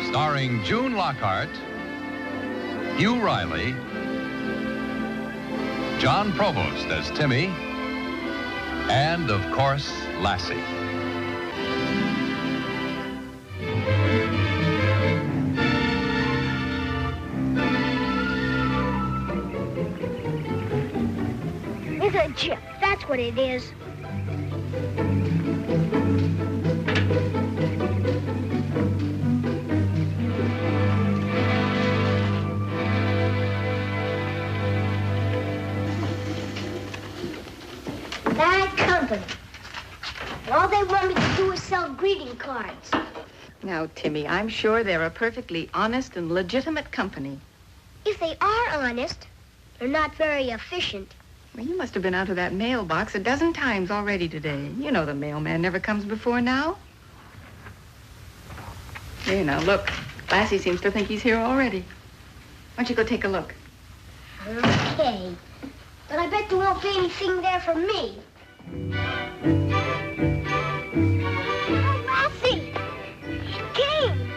Starring June Lockhart, Hugh Riley, John Provost as Timmy, and, of course, Lassie. It's a chip. That's what it is. Bad company. And all they want me to do is sell greeting cards. Now, Timmy, I'm sure they're a perfectly honest and legitimate company. If they are honest, they're not very efficient. Well, you must have been out of that mailbox a dozen times already today. You know the mailman never comes before now. Here, now, look. Lassie seems to think he's here already. Why don't you go take a look? Okay. But I bet there won't be anything there for me. Oh, Lassie! She came!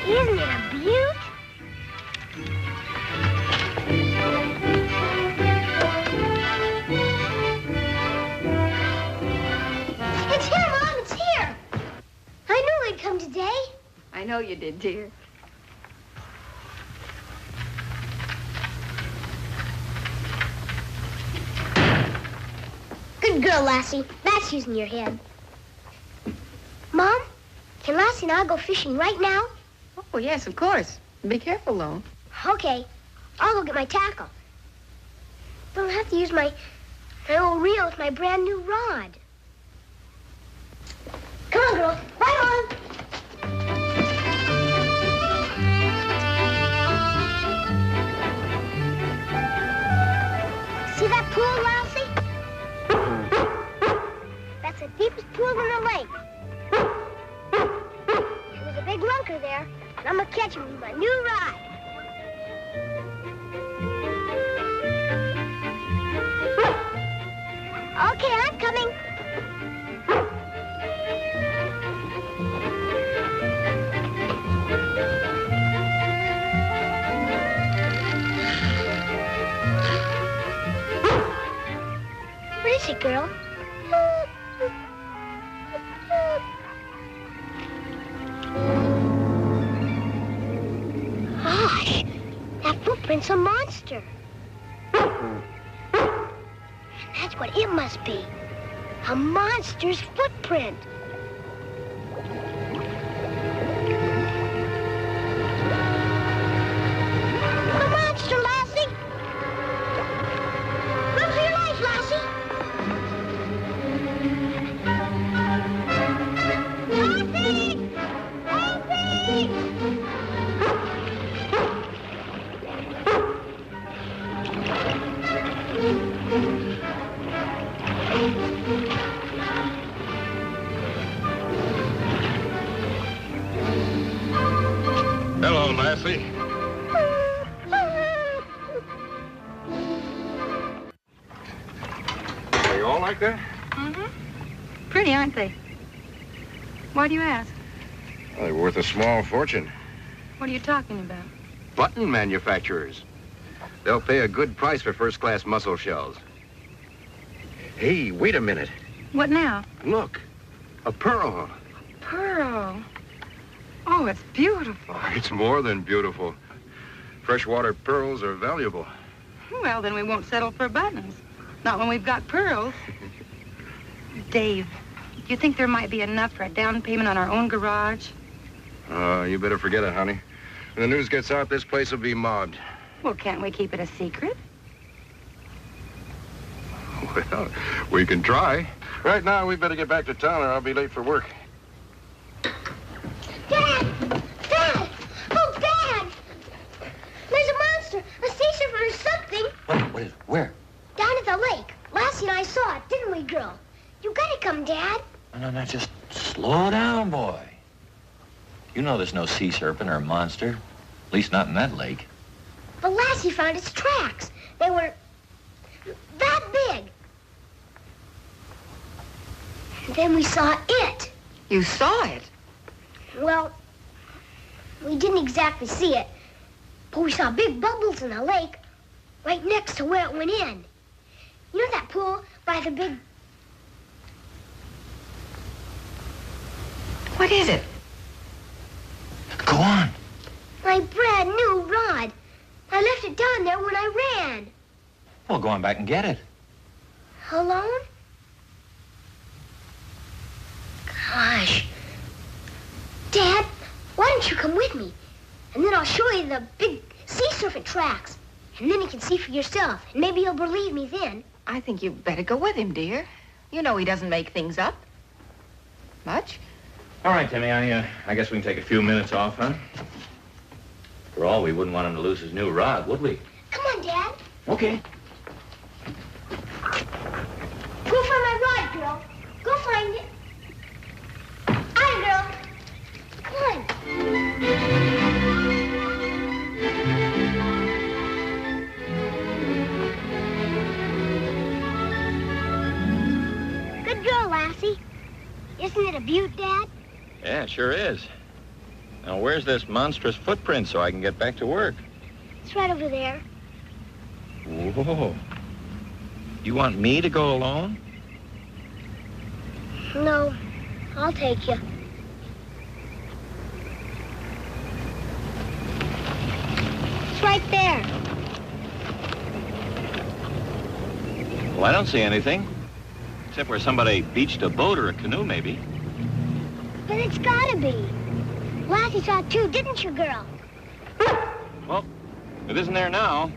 Isn't it a beaut? It's here, Mom, it's here. I knew he'd come today. I know you did, dear. Good girl, Lassie. That's using your head. Mom, can Lassie and I go fishing right now? Oh, yes, of course. Be careful, though. Okay. I'll go get my tackle. But I'll have to use my old reel with my brand new rod. Come on, girls. Right on. See that pool, Lassie? That's the deepest pool in the lake. There's a big lunker there, and I'm gonna catch him with my new rod. Okay, I'm coming. What is it, girl? Gosh, that footprint's a monster. That's what it must be. A monster's footprint. A monster, Lassie. Run for your life, Lassie. Lassie! Lassie! Hello, Lassie. Are you all like that? Mm-hmm. Pretty, aren't they? Why do you ask? Well, they're worth a small fortune. What are you talking about? Button manufacturers. They'll pay a good price for first-class muscle shells. Hey, wait a minute. What now? Look, a pearl. Pearl. Oh, it's beautiful. Oh, it's more than beautiful. Freshwater pearls are valuable. Well, then we won't settle for buttons. Not when we've got pearls. Dave, do you think there might be enough for a down payment on our own garage? You better forget it, honey. When the news gets out, this place will be mobbed. Well, can't we keep it a secret? Well, we can try. Right now, we better get back to town or I'll be late for work. Dad! Dad! Oh, Dad! There's a monster, a sea serpent or something. What is it? Where? Down at the lake. Lassie and I saw it, didn't we, girl? You gotta come, Dad. No, just slow down, boy. You know there's no sea serpent or monster. At least not in that lake. But Lassie Lassie found its tracks. They were that big. And then we saw it. You saw it? Well, we didn't exactly see it, but we saw big bubbles in the lake right next to where it went in. You know that pool by the big... What is it? Go on. My brand new rod. I left it down there when I ran. Well, go on back and get it. Alone? Gosh. Dad, why don't you come with me? And then I'll show you the big sea serpent tracks. And then you can see for yourself. And maybe you'll believe me then. I think you better go with him, dear. You know he doesn't make things up. Much? All right, Timmy, I guess we can take a few minutes off, huh? For all, we wouldn't want him to lose his new rod, would we? Come on, Dad. Okay. Go find my rod, girl. Go find it. Aye, girl. Come on. Good girl, Lassie. Isn't it a beaut, Dad? Yeah, it sure is. Now, where's this monstrous footprint so I can get back to work? It's right over there. Whoa. You want me to go alone? No, I'll take you. It's right there. Well, I don't see anything. Except where somebody beached a boat or a canoe, maybe. But it's gotta be. Lassie saw it too, didn't you, girl? Well, it isn't there now.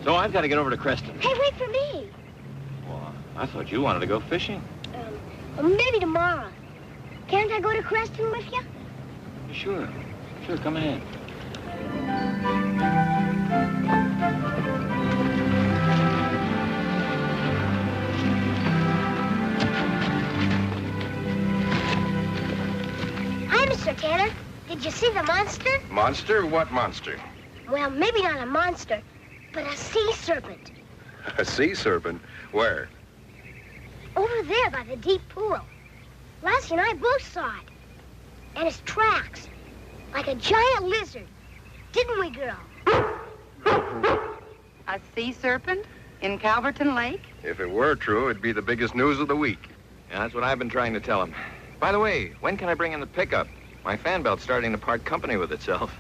So I've got to get over to Creston. Hey, wait for me. Well, I thought you wanted to go fishing. Well, maybe tomorrow. Can't I go to Creston with you? Sure. Sure, come ahead. Hi, Mr. Tanner. Did you see the monster? Monster? What monster? Well, maybe not a monster, but a sea serpent. A sea serpent? Where? Over there by the deep pool. Lassie and I both saw it. And its tracks. Like a giant lizard. Didn't we, girl? A sea serpent in Calverton Lake? If it were true, it'd be the biggest news of the week. Yeah, that's what I've been trying to tell him. By the way, when can I bring in the pickup? My fan belt's starting to part company with itself.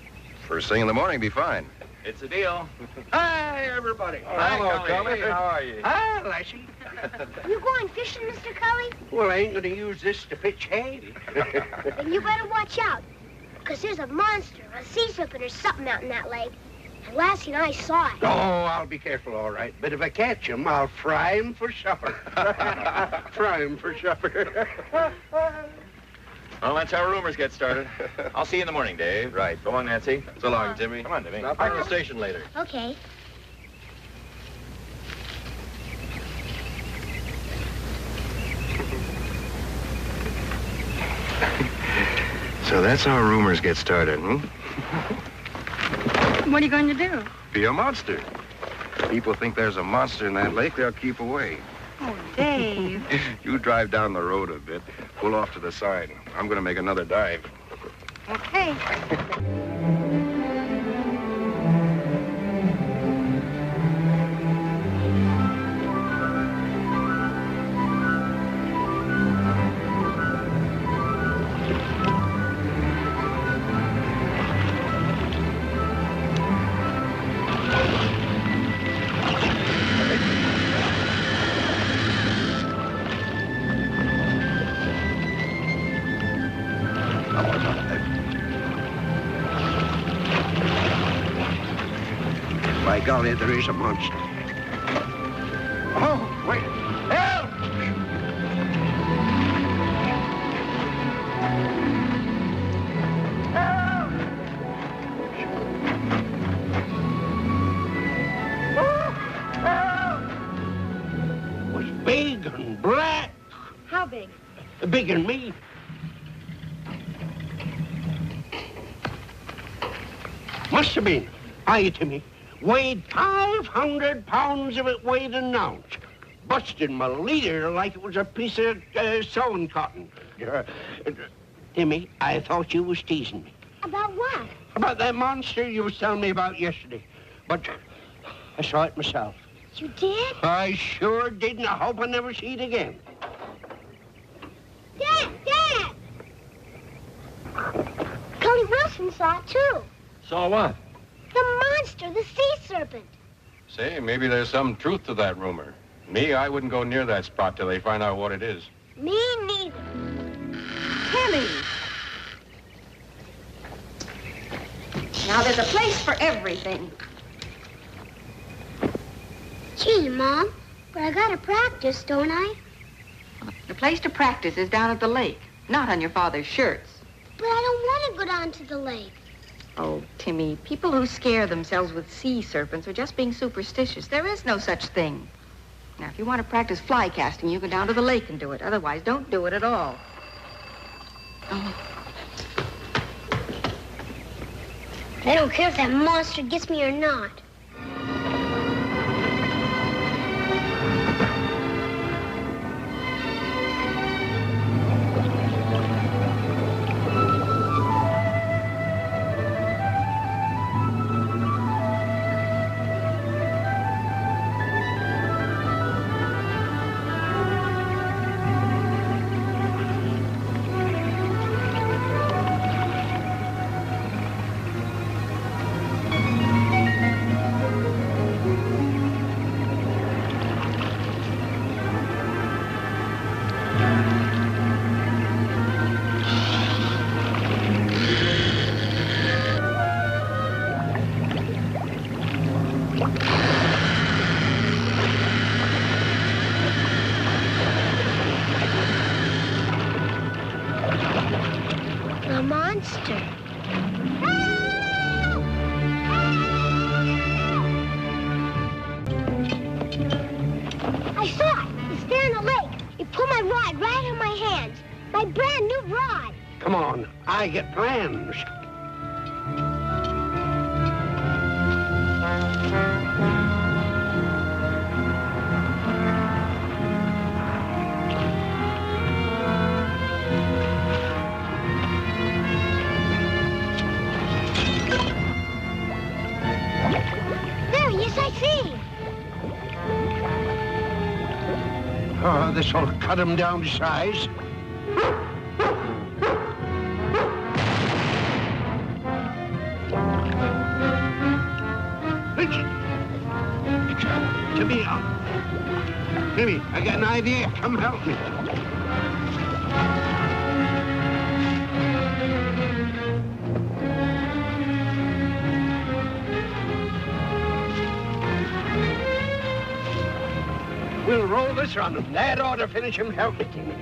First thing in the morning, be fine. It's a deal. Hi, everybody. Hello, Cully. How are you? Hi, Lassie. You going fishing, Mr. Cully? Well, I ain't going to use this to pitch hay. Then you better watch out. Because there's a monster, a sea serpent or something out in that lake. And Lassie and I saw it. Oh, I'll be careful, all right. But if I catch him, I'll fry him for supper. Fry him for supper. Well, that's how rumors get started. I'll see you in the morning, Dave. Right. Go on, Nancy. So long, Timmy. Come on, Timmy. Stop by the station later. Okay. So that's how rumors get started, hmm? What are you going to do? Be a monster. If people think there's a monster in that lake, they'll keep away. Oh, Dave. You drive down the road a bit, pull off to the side. I'm going to make another dive. Okay. By golly, there is a monster. Oh, wait. Help! Help! Oh, help! It was big and black. How big? Bigger than me. Must have been. Aye, Timmy. Weighed 500 pounds of it weighed an ounce. Busted my leader like it was a piece of sewing cotton. Timmy, I thought you was teasing me. About what? About that monster you was telling me about yesterday. But I saw it myself. You did? I sure did, and I hope I never see it again. Dad! Cully Wilson saw it, too. Saw what? The monster, the sea serpent. Say, maybe there's some truth to that rumor. Me, I wouldn't go near that spot till they find out what it is. Me neither. Timmy! Now, there's a place for everything. Gee, Mom, but I gotta practice, don't I? The place to practice is down at the lake, not on your father's shirts. But I don't want to go down to the lake. Oh, Timmy, people who scare themselves with sea serpents are just being superstitious. There is no such thing. Now, if you want to practice fly casting, you go down to the lake and do it. Otherwise, don't do it at all. Oh. I don't care if that monster gets me or not. The monster. I saw it. It's there in the lake. It pulled my rod right out of my hands. My brand new rod. Come on, I get plans. There he is, I see him. Oh, this'll cut him down to size. Timmy, I got an idea. Come help me. We'll roll this on him. That ought to finish him. Help me, Timmy.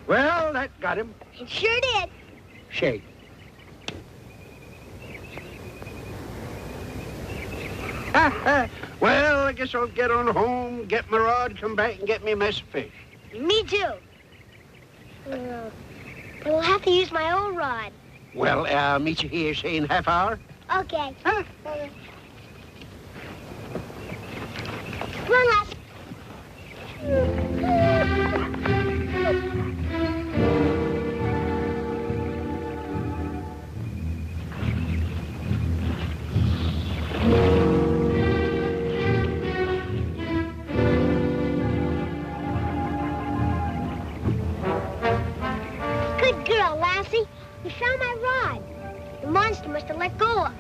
Well, that got him. It sure did. Shake. Well, I guess I'll get on home, get my rod, come back and get me a mess of fish. Me too. But we'll have to use my old rod. Well, I'll meet you here, say, in a half hour. Okay. Come on, Lassie. Good girl, Lassie. You found my rod. The monster must have let go of it.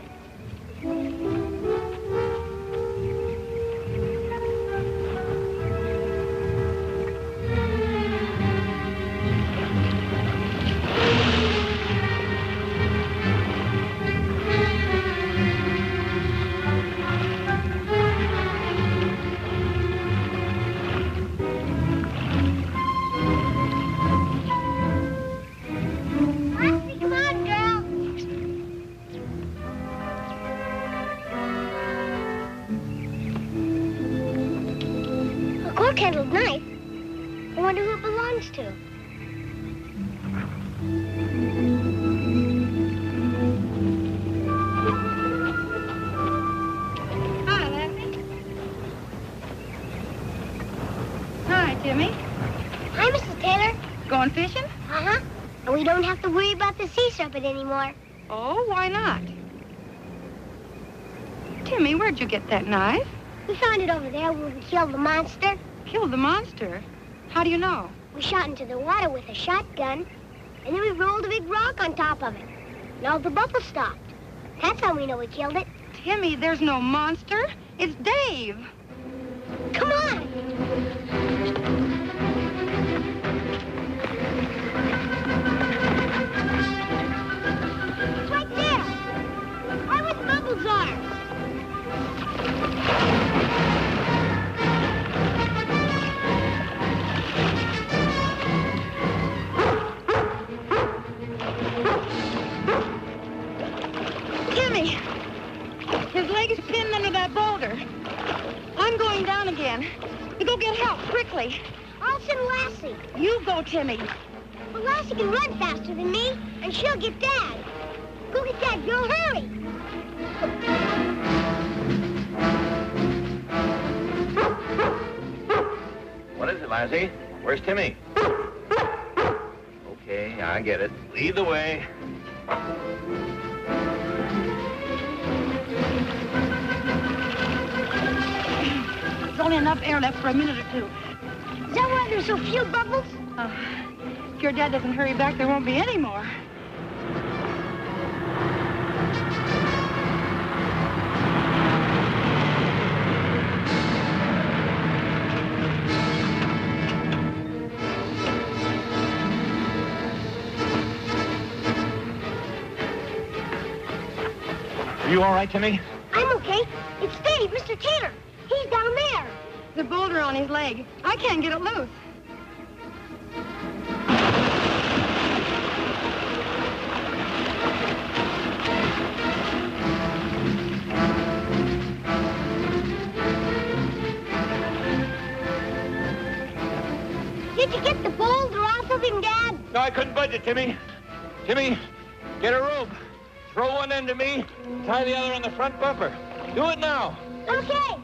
cork-handled knife? I wonder who it belongs to. Hi, Lassie. Hi, Timmy. Hi, Mrs. Taylor. Going fishing? Uh-huh. And we don't have to worry about the sea serpent anymore. Oh, why not? Timmy, where'd you get that knife? We found it over there when we killed the monster. Killed the monster? How do you know? We shot into the water with a shotgun, and then we rolled a big rock on top of it. And all the bubbles stopped. That's how we know we killed it. Timmy, there's no monster. It's Dave. Come on! It's right there! Right where the bubbles are! Timmy! His leg is pinned under that boulder. I'm going down again. Go get help, quickly. I'll send Lassie. You go, Timmy. Well, Lassie can run faster than me, and she'll get Dad. Go get Dad, girl, hurry! What is it, Lassie? Where's Timmy? Okay, I get it. Lead the way. There's only enough air left for a minute or two. Is that why there's so few bubbles? If your dad doesn't hurry back, there won't be any more. Are you all right, Timmy? I'm okay. It's Dave, Mr. Taylor. He's down there. The boulder on his leg. I can't get it loose. Did you get the boulder off of him, Dad? No, I couldn't budge it, Timmy. Timmy, get a rope. Throw one end to me, tie the other on the front bumper. Do it now. Okay.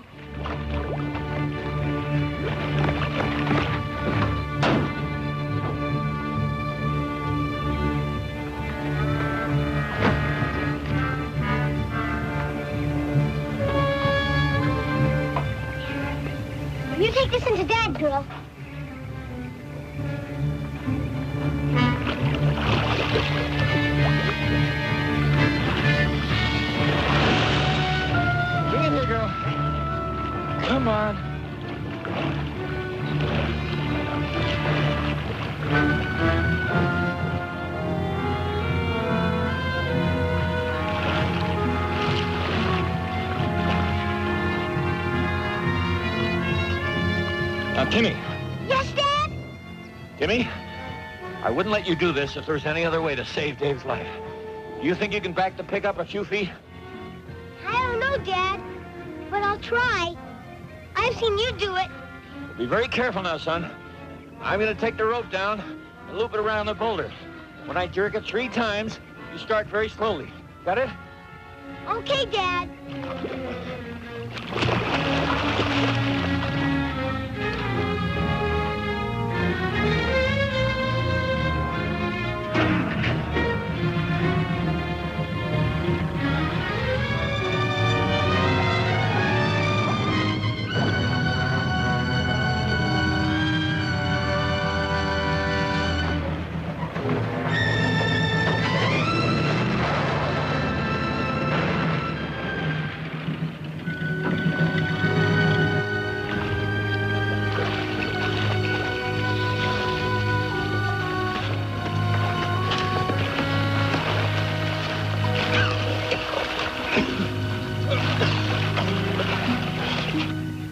You take this into Dad, girl. Bring it here, girl. Come on. Now, Timmy. Yes, Dad? Timmy, I wouldn't let you do this if there was any other way to save Dave's life. Do you think you can back the pickup a few feet? I don't know, Dad, but I'll try. I've seen you do it. Be very careful now, son. I'm going to take the rope down and loop it around the boulder. When I jerk it 3 times, you start very slowly. Got it? Okay, Dad.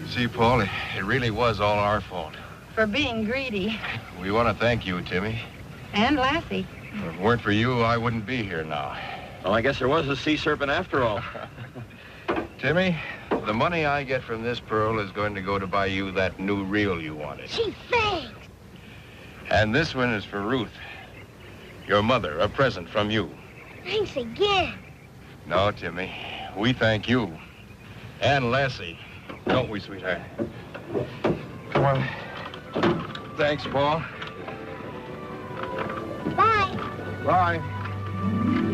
See, Paul, it really was all our fault. For being greedy. We want to thank you, Timmy. And Lassie. If it weren't for you, I wouldn't be here now. Well, I guess there was a sea serpent after all. Timmy, The money I get from this pearl is going to go to buy you that new reel you wanted. Gee, thanks. And this one is for Ruth, your mother, a present from you. Thanks again. No, Timmy, we thank you. And Lassie, don't we, sweetheart? Come on. Thanks, Paul. Bye. Bye.